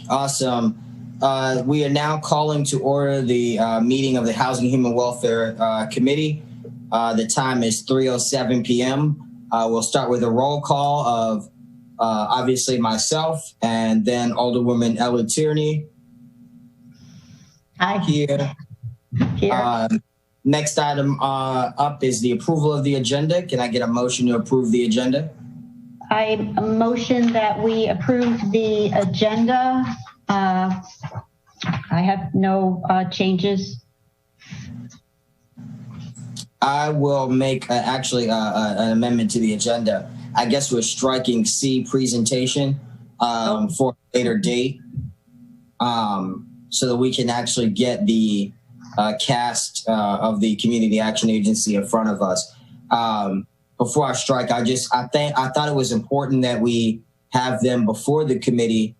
Awesome. We are now calling to order the meeting of the Housing and Human Welfare Committee. The time is 3:07 p.m. We'll start with a roll call of obviously myself and then Alderwoman Ella Tierney. Hi. Here. Next item up is the approval of the agenda. Can I get a motion to approve the agenda? I motion that we approve the agenda. I have no changes. I will make an amendment to the agenda. I guess we're striking C, presentation, for a later date, so that we can actually get the cast of the Community Action Agency in front of us. Before I strike, I thought it was important that we have them before the committee,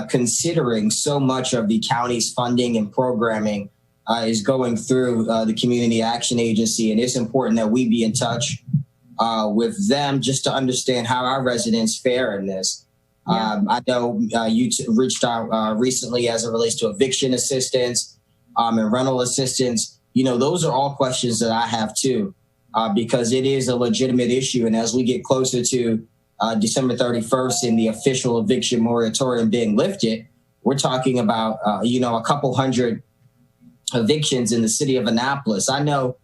considering so much of the county's funding and programming is going through the Community Action Agency, and it's important that we be in touch with them just to understand how our residents fare in this. Yeah. I know you reached out recently as it relates to eviction assistance and rental assistance. You know, those are all questions that I have too. Because it is a legitimate issue. And as we get closer to December 31st and the official eviction moratorium being lifted, we're talking about, a couple hundred evictions in the city of Annapolis. I know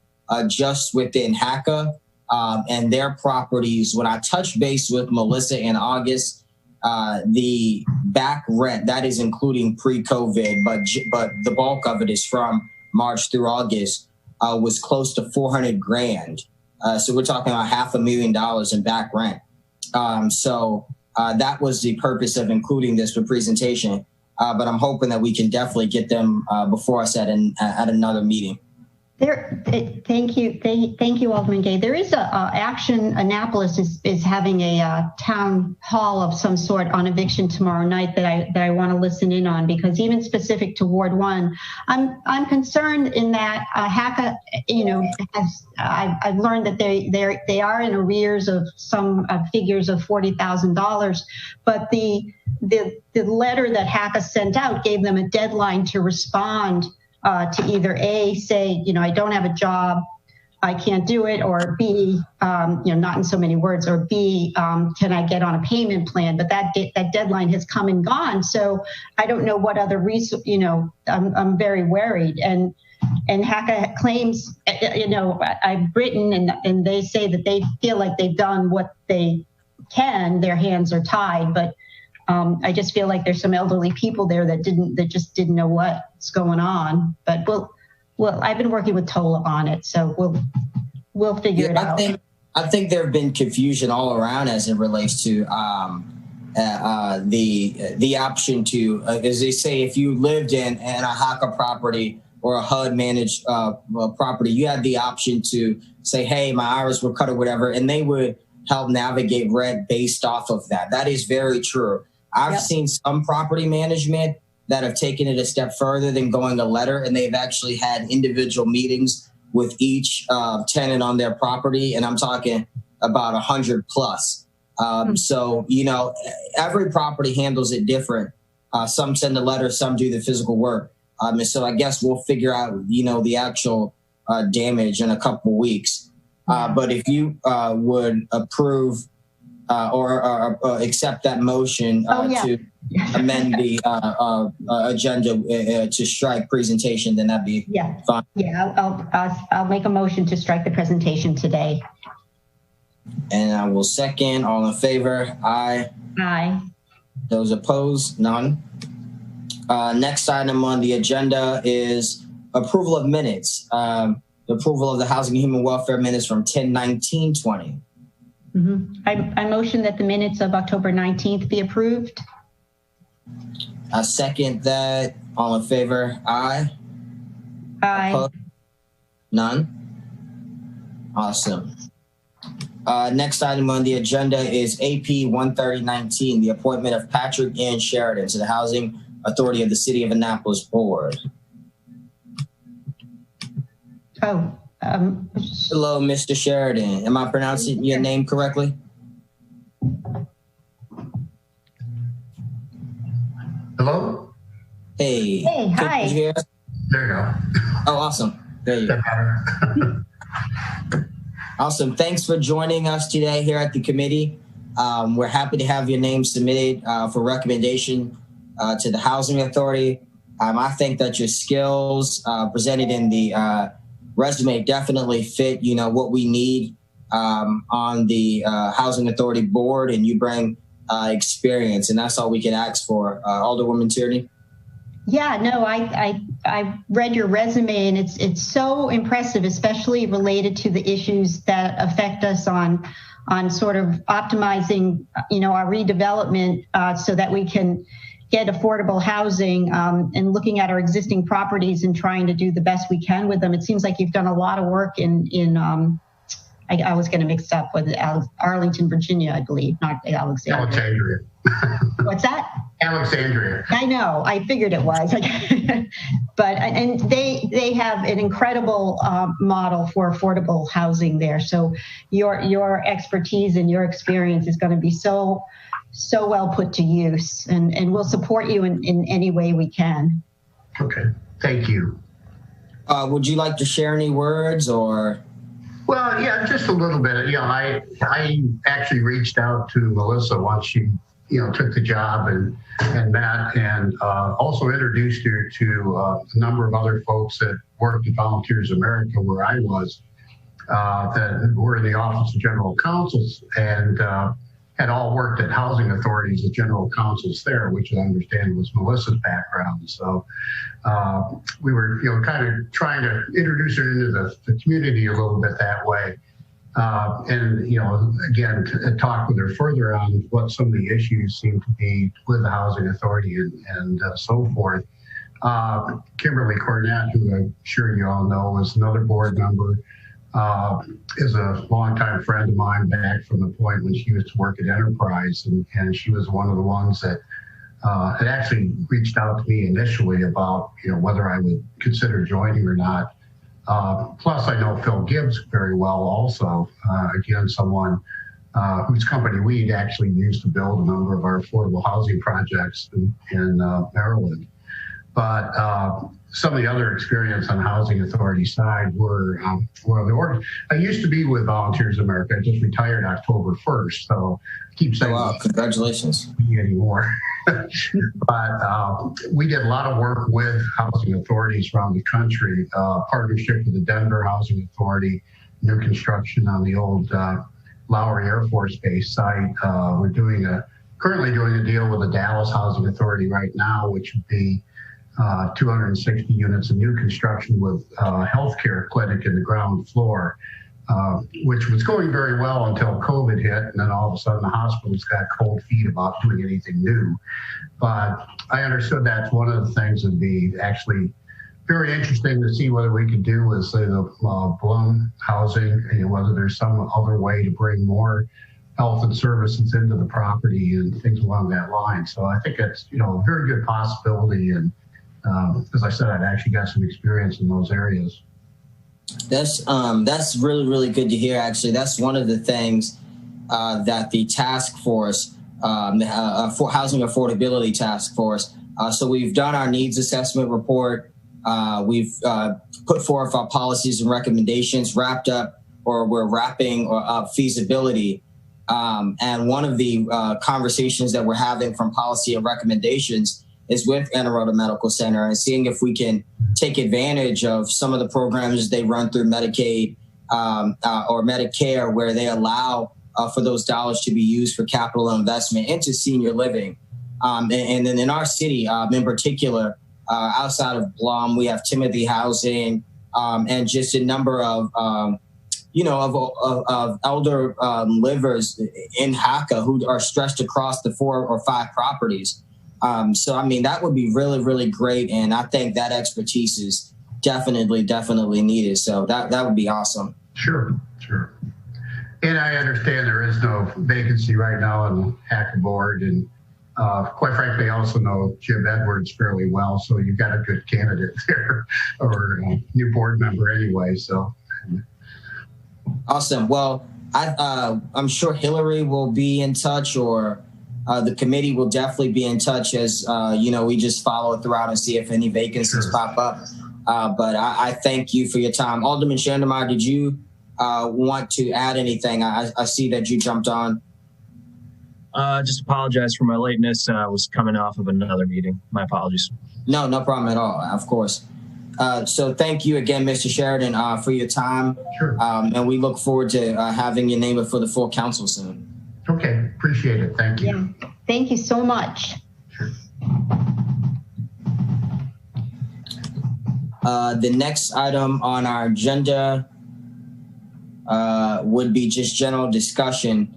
just within HACA and their properties, when I touched base with Melissa in August, the back rent, that is including pre-COVID, but the bulk of it is from March through August, was close to $400,000. So we're talking about $500,000 in back rent. So that was the purpose of including this for presentation. But I'm hoping that we can definitely get them before us at another meeting. Thank you, Alderman Gay. There is Action Annapolis is having a town hall of some sort on eviction tomorrow night that I want to listen in on, because even specific to Ward 1, I'm concerned in that HACA, I've learned that they are in arrears of some figures of $40,000, but the letter that HACA sent out gave them a deadline to respond. To either A, say, I don't have a job, I can't do it, or B, not in so many words, or B, can I get on a payment plan? But that deadline has come and gone. So I don't know what other I'm very worried. And HACA claims, I've written and they say that they feel like they've done what they can, their hands are tied, but I just feel like there's some elderly people there that just didn't know what's going on. But I've been working with Tola on it, so we'll figure it out. I think there have been confusion all around as it relates to the option to, as they say, if you lived in a HACA property or a HUD managed property, you had the option to say, hey, my hours were cut or whatever, and they would help navigate rent based off of that. That is very true. I've seen some property management that have taken it a step further than going a letter, and they've actually had individual meetings with each tenant on their property, and I'm talking about 100 plus. So, every property handles it different. Some send a letter, some do the physical work. And so I guess we'll figure out, the actual damage in a couple of weeks. But if you would approve or accept that motion to amend the agenda to strike presentation, then that'd be fine. Yeah, I'll make a motion to strike the presentation today. And I will second. All in favor? Aye. Aye. Those opposed? None. Next item on the agenda is approval of minutes. The approval of the Housing and Human Welfare minutes from 10/19/20. I motion that the minutes of October 19th be approved. I second that. All in favor? Aye. Aye. Opposed? None. Awesome. Next item on the agenda is AP 13019, the appointment of Patrick N. Sheridan to the Housing Authority of the City of Annapolis Board. Hello, Mr. Sheridan. Am I pronouncing your name correctly? Hello? Hey. Hey, hi. Did you hear us? There you go. Oh, awesome. There you go. Awesome. Thanks for joining us today here at the committee. We're happy to have your name submitted for recommendation to the Housing Authority. I think that your skills presented in the resume definitely fit, what we need on the Housing Authority board, and you bring experience, and that's all we can ask for. Alderwoman Tierney. Yeah, no, I read your resume, and it's so impressive, especially related to the issues that affect us on sort of optimizing, our redevelopment so that we can get affordable housing and looking at our existing properties and trying to do the best we can with them. It seems like you've done a lot of work in I was going to mix up with Arlington, Virginia, I believe, not Alexandria. What's that? Alexandria. I know. I figured it was. And they have an incredible model for affordable housing there. So your expertise and your experience is going to be so well put to use, and we'll support you in any way we can. Okay. Thank you. Would you like to share any words or? Well, yeah, just a little bit. I actually reached out to Melissa once she, took the job and met, and also introduced her to a number of other folks that worked at Volunteers America, where I was, that were in the Office of General Counsels and had all worked at housing authorities as general counsels there, which I understand was Melissa's background. So we were, kind of trying to introduce her into the community a little bit that way. And, again, to talk with her further on what some of the issues seem to be with the housing authority and so forth. Kimberly Cornett, who I'm sure you all know, is another board member, is a longtime friend of mine back from the point when she used to work at Enterprise. And she was one of the ones that had actually reached out to me initially about, whether I would consider joining or not. Plus, I know Phil Gibbs very well also, again, someone whose company we'd actually used to build a number of our affordable housing projects in Maryland. But some of the other experience on the Housing Authority side were I used to be with Volunteers America. I just retired October 1st, so I keep saying, wow, congratulations. Anymore. But we did a lot of work with housing authorities around the country, partnership with the Denver Housing Authority, new construction on the old Lowry Air Force Base site. We're currently doing a deal with the Dallas Housing Authority right now, which would be 260 units of new construction with a healthcare clinic in the ground floor, which was going very well until COVID hit. And then all of a sudden the hospitals got cold feet about doing anything new. But I understood that's one of the things that would be actually very interesting to see whether we could do with, say, the Bloom housing, whether there's some other way to bring more health and services into the property and things along that line. So I think it's, a very good possibility. And as I said, I've actually got some experience in those areas. That's really, really good to hear. Actually, that's one of the things that the task force, for Housing Affordability Task Force. So we've done our needs assessment report. We've put forth our policies and recommendations, wrapped up, or we're wrapping up feasibility. And one of the conversations that we're having from policy and recommendations is with Anne Arundel Medical Center and seeing if we can take advantage of some of the programs they run through Medicaid or Medicare, where they allow for those dollars to be used for capital investment into senior living. And then in our city, in particular, outside of Blum, we have Timothy Housing and just a number of elder livers in HACA who are stretched across the 4 or 5 properties. So, I mean, that would be really, really great. And I think that expertise is definitely needed. So that would be awesome. Sure. And I understand there is no vacancy right now on the HACA board. And quite frankly, I also know Jim Edwards fairly well. So you've got a good candidate there, or a new board member anyway. So awesome. Well, I'm sure Hillary will be in touch, or The committee will definitely be in touch as, we just follow it throughout and see if any vacancies pop up. But I thank you for your time. Alderman Schandemeyer, did you want to add anything? I see that you jumped on. Just apologize for my lateness. I was coming off of another meeting. My apologies. No problem at all, of course. So thank you again, Mr. Sheridan, for your time. Sure. And we look forward to having you name it for the full council soon. Okay, appreciate it. Thank you. Yeah. Thank you so much. Sure. The next item on our agenda would be just general discussion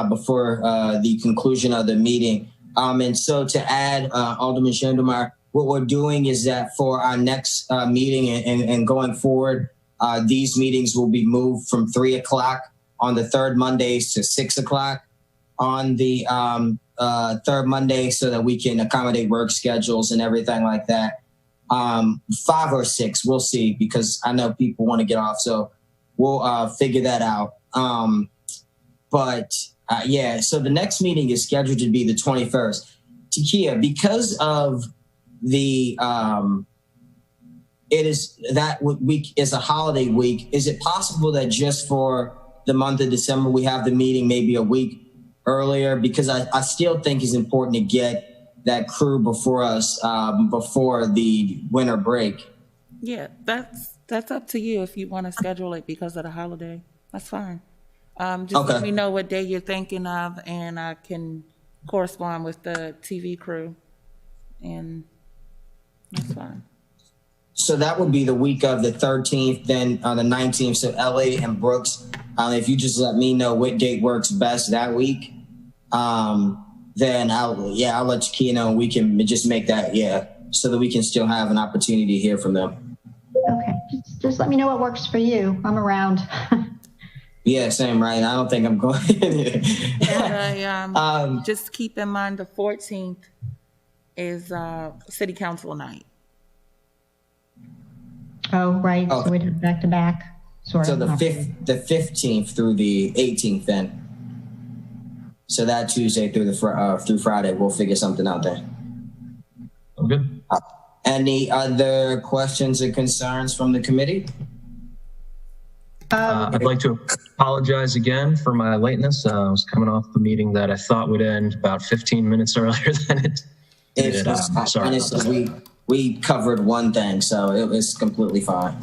before the conclusion of the meeting. And so to add, Alderman Schandemeyer, what we're doing is that for our next meeting and going forward, these meetings will be moved from 3 o'clock on the third Mondays to 6 o'clock on the third Monday so that we can accommodate work schedules and everything like that. 5 or 6, we'll see, because I know people want to get off. So we'll figure that out. So the next meeting is scheduled to be the 21st. Takia, because of the it is that week is a holiday week, is it possible that just for the month of December we have the meeting maybe a week earlier? Because I still think it's important to get that crew before us before the winter break. Yeah, that's up to you if you want to schedule it because of the holiday. That's fine. Let me know what day you're thinking of, and I can correspond with the TV crew, and that's fine. So that would be the week of the 13th, then on the 19th. So LA and Brooks, if you just let me know what date works best that week, then I'll let Takia know, and we can just make that, so that we can still have an opportunity to hear from them. Okay, just let me know what works for you. I'm around. Yeah, same, right? I don't think I'm going. Just keep in mind the 14th is city council night. Oh, right. Okay. So we did back to back. So the 15th through the 18th, then. So that Tuesday through through Friday, we'll figure something out there. Okay. Any other questions or concerns from the committee? I'd like to apologize again for my lateness. I was coming off the meeting that I thought would end about 15 minutes earlier than it did. Sorry. Honestly, we covered one thing, so it was completely fine.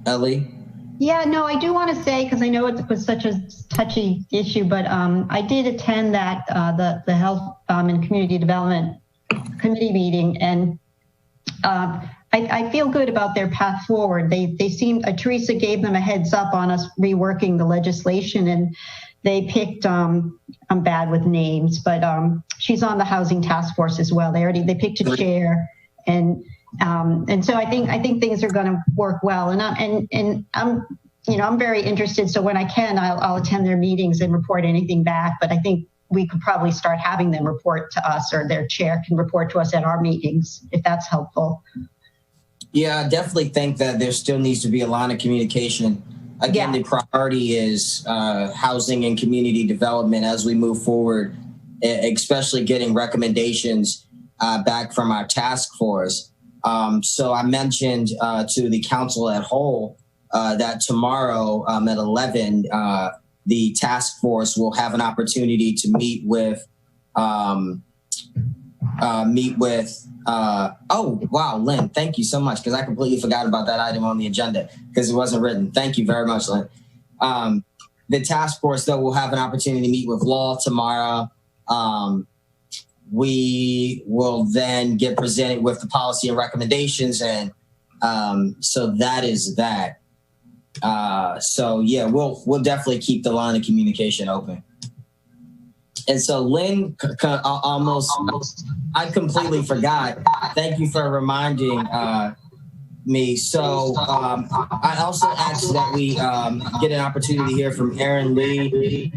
Ellie? Yeah, no, I do want to say, because I know it was such a touchy issue, but I did attend that the Health and Community Development Committee meeting, and I feel good about their path forward. They seemed, Teresa gave them a heads up on us reworking the legislation, and they picked, I'm bad with names, but she's on the housing task force as well. They picked a chair, and so I think things are going to work well. And I'm very interested. So when I can, I'll attend their meetings and report anything back. But I think we could probably start having them report to us, or their chair can report to us at our meetings, if that's helpful. Yeah, I definitely think that there still needs to be a line of communication. Again, the priority is housing and community development as we move forward, especially getting recommendations back from our task force. So I mentioned to the council at whole that tomorrow at 11, the task force will have an opportunity to meet with oh, wow, Lynn, thank you so much, because I completely forgot about that item on the agenda because it wasn't written. Thank you very much, Lynn. The task force, though, will have an opportunity to meet with Law tomorrow. We will then get presented with the policy and recommendations, and so that is that. So yeah, we'll definitely keep the line of communication open. And so Lynn, I completely forgot. Thank you for reminding me. So I also asked that we get an opportunity to hear from Erin Lee.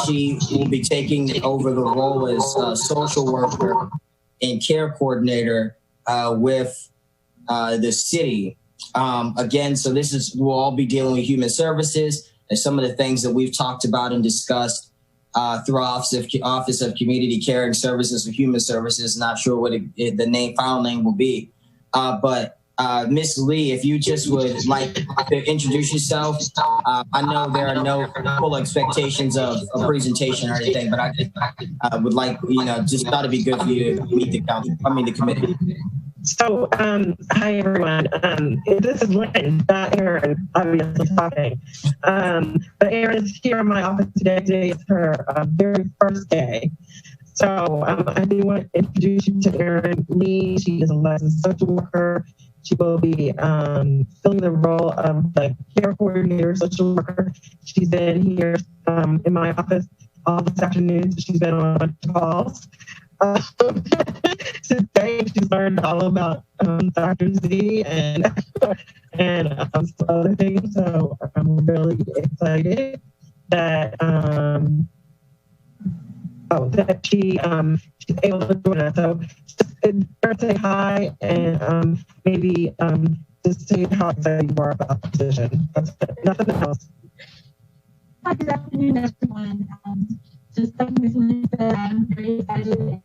She will be taking over the role as social worker and care coordinator with the city. Again, so we'll all be dealing with human services. and some of the things that we've talked about and discussed through Office of Community Caring Services or Human Services. Not sure what the final name will be. But Ms. Lee, if you just would like to introduce yourself. I know there are no full expectations of a presentation or anything, but I would like, just thought it'd be good for you to meet the committee. So, hi everyone. This is Lynn, not Erin, obviously talking. But Erin is here in my office today. Today is her very first day. So I do want to introduce you to Erin Lee. She is a licensed social worker. She will be filling the role of the care coordinator, social worker. She's been here in my office all this afternoon. So she's been on a bunch of calls. Today she's learned all about Dr. Z and some other things. So I'm really excited that that she's able to join us. So just say hi and maybe just say how excited you are about the position. That's nothing else. Hi, good afternoon, everyone. Just like Ms. Lynn said, I'm very excited and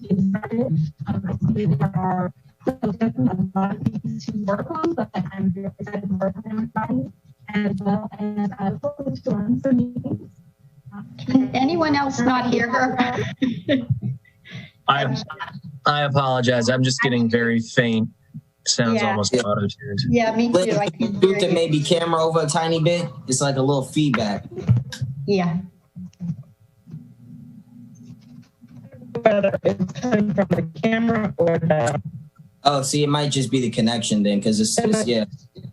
getting started. I see there are definitely a lot of things to work on, but I'm very excited to work on everybody, as well as I look forward to run some meetings. Can anyone else not hear her? I apologize. I'm just getting very faint. Sounds almost auto-tuned. Yeah, me too. I can hear the you. maybe camera over a tiny bit. It's like a little feedback. Yeah. Whether it's coming from the camera or the... Oh, see, it might just be the connection then, because it's yeah.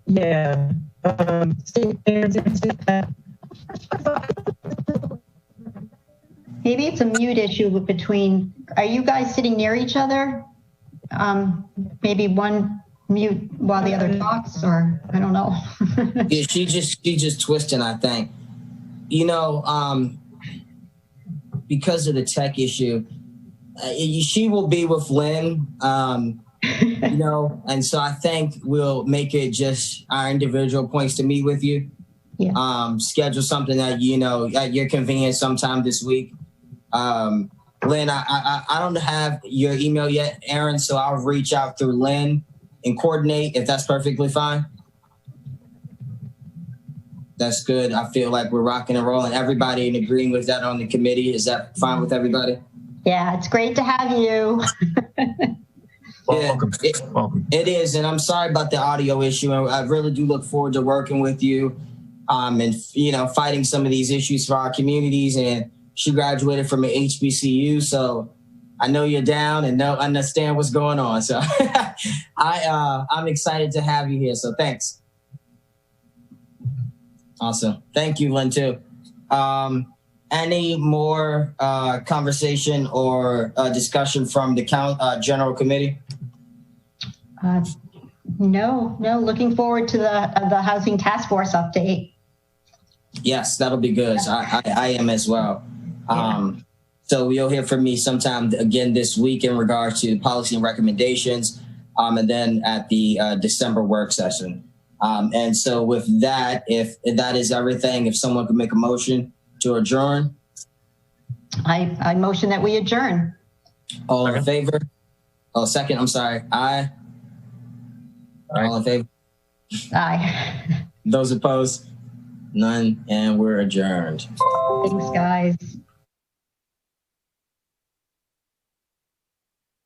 Yeah. Maybe it's a mute issue between, are you guys sitting near each other? Maybe one mute while the other talks, or I don't know. Yeah, she just twisting, I think. Because of the tech issue, she will be with Lynn, and so I think we'll make it just our individual points to meet with you. Yeah. Schedule something that, at your convenience sometime this week. Lynn, I don't have your email yet, Erin, so I'll reach out through Lynn and coordinate if that's perfectly fine. That's good. I feel like we're rocking and rolling. Everybody in agreeing with that on the committee. Is that fine with everybody? Yeah, it's great to have you. Welcome. Welcome. It is, and I'm sorry about the audio issue. I really do look forward to working with you, and fighting some of these issues for our communities. And she graduated from an HBCU, so I know you're down and understand what's going on. So I'm excited to have you here. So thanks. Awesome. Thank you, Lynn, too. Any more conversation or discussion from the General Committee? No. Looking forward to the Housing Task Force update. Yes, that'll be good. So I am as well. So you'll hear from me sometime again this week in regards to policy and recommendations, and then at the December work session. And so with that, if that is everything, if someone could make a motion to adjourn. I motion that we adjourn. All in favor? Oh, second, I'm sorry. Aye. All in favor? Aye. Those opposed? None, and we're adjourned. Thanks, guys.